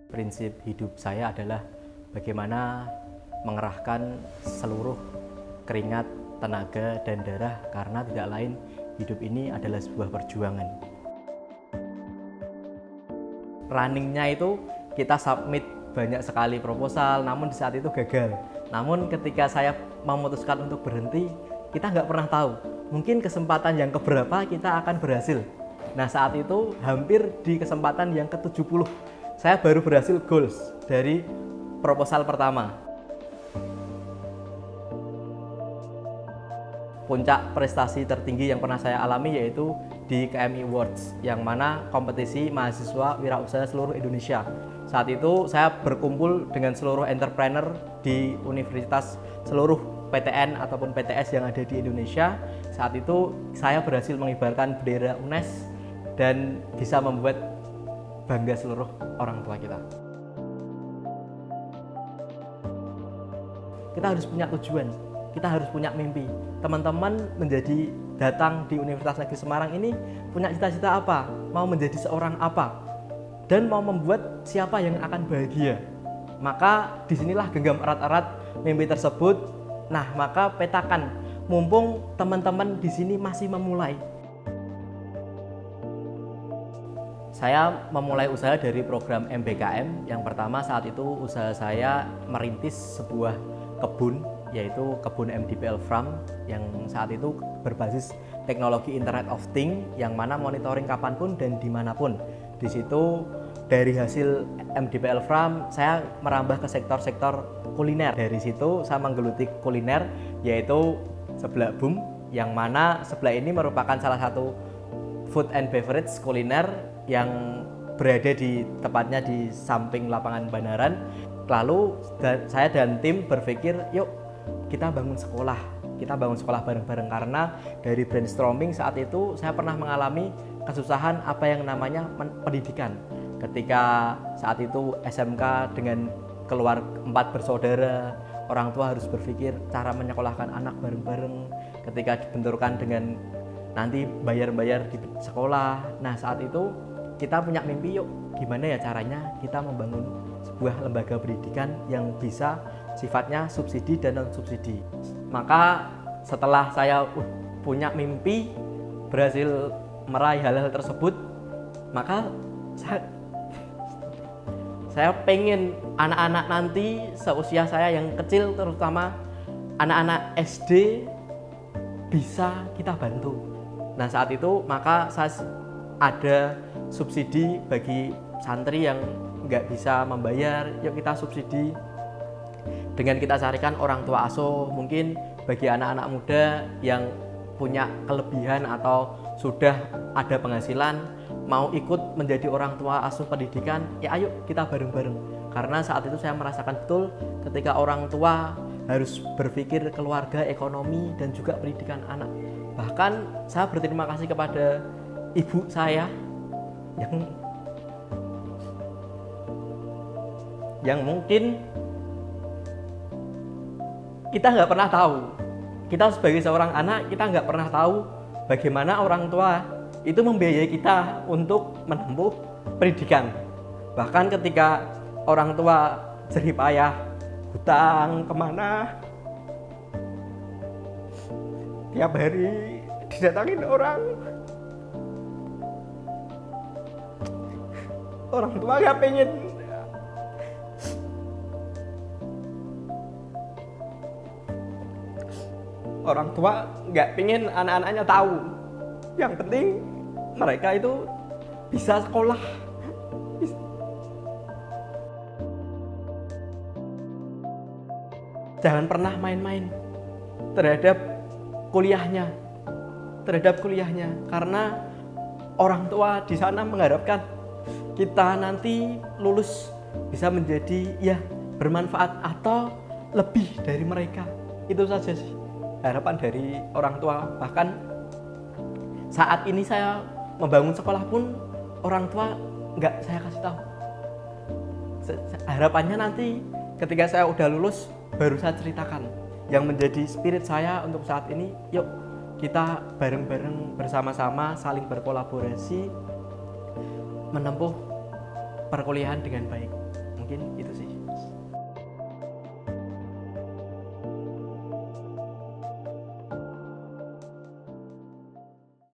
Prinsip hidup saya adalah bagaimana mengerahkan seluruh keringat, tenaga, dan darah karena tidak lain hidup ini adalah sebuah perjuangan. Runningnya itu kita submit banyak sekali proposal, namun di saat itu gagal. Namun ketika saya memutuskan untuk berhenti, kita nggak pernah tahu. Mungkin kesempatan yang keberapa kita akan berhasil. Nah saat itu hampir di kesempatan yang ke-70, saya baru berhasil goals dari proposal pertama. Puncak prestasi tertinggi yang pernah saya alami yaitu di KMI Awards, yang mana kompetisi mahasiswa wirausaha seluruh Indonesia. Saat itu saya berkumpul dengan seluruh entrepreneur di universitas seluruh PTN ataupun PTS yang ada di Indonesia. Saat itu saya berhasil mengibarkan bendera UNES dan bisa membuat bangga seluruh orang tua kita. Kita harus punya tujuan, kita harus punya mimpi. Teman-teman menjadi datang di Universitas Negeri Semarang ini punya cita-cita apa? Mau menjadi seorang apa? Dan mau membuat siapa yang akan bahagia? Maka disinilah genggam erat-erat mimpi tersebut. Nah, maka petakan, mumpung teman-teman di sini masih memulai. Saya memulai usaha dari program MBKM. Yang pertama saat itu usaha saya merintis sebuah kebun, yaitu kebun MDPL Farm, yang saat itu berbasis teknologi Internet of Things, yang mana monitoring kapanpun dan dimanapun. Di situ dari hasil MDPL Farm saya merambah ke sektor-sektor kuliner. Dari situ saya menggeluti kuliner, yaitu Seblak Boom, yang mana Seblak ini merupakan salah satu food and beverage kuliner yang berada di tepatnya di samping lapangan Banaran. Lalu saya dan tim berpikir, yuk kita bangun sekolah bareng-bareng, karena dari brainstorming saat itu saya pernah mengalami kesusahan apa yang namanya pendidikan. Ketika saat itu SMK dengan keluar 4 bersaudara, orang tua harus berpikir cara menyekolahkan anak bareng-bareng. Ketika dibenturkan dengan nanti bayar-bayar di sekolah. Nah saat itu kita punya mimpi, yuk gimana ya caranya kita membangun sebuah lembaga pendidikan yang bisa sifatnya subsidi dan non subsidi. Maka setelah saya punya mimpi, berhasil meraih hal-hal tersebut, maka saya pengen anak-anak nanti seusia saya yang kecil, terutama anak-anak SD, bisa kita bantu. Nah saat itu maka saya ada subsidi bagi santri yang nggak bisa membayar, yuk kita subsidi dengan kita carikan orang tua asuh. Mungkin bagi anak-anak muda yang punya kelebihan atau sudah ada penghasilan mau ikut menjadi orang tua asuh pendidikan, ya ayo kita bareng-bareng. Karena saat itu saya merasakan betul ketika orang tua harus berpikir keluarga, ekonomi, dan juga pendidikan anak. Bahkan saya berterima kasih kepada ibu saya yang mungkin kita nggak pernah tahu. Kita sebagai seorang anak, kita nggak pernah tahu bagaimana orang tua itu membiayai kita untuk menempuh pendidikan. Bahkan ketika orang tua jerih payah hutang kemana, tiap hari didatangin orang tua gak pengen anak-anaknya tahu. Yang penting mereka itu bisa sekolah. Jangan pernah main-main terhadap kuliahnya, karena orang tua di sana mengharapkan kita nanti lulus bisa menjadi ya bermanfaat atau lebih dari mereka. Itu saja sih harapan dari orang tua. Bahkan saat ini saya membangun sekolah pun orang tua nggak saya kasih tahu. Harapannya nanti ketika saya udah lulus baru saya ceritakan. Yang menjadi spirit saya untuk saat ini, yuk kita bareng-bareng bersama-sama saling berkolaborasi menempuh perkuliahan dengan baik. Mungkin itu sih.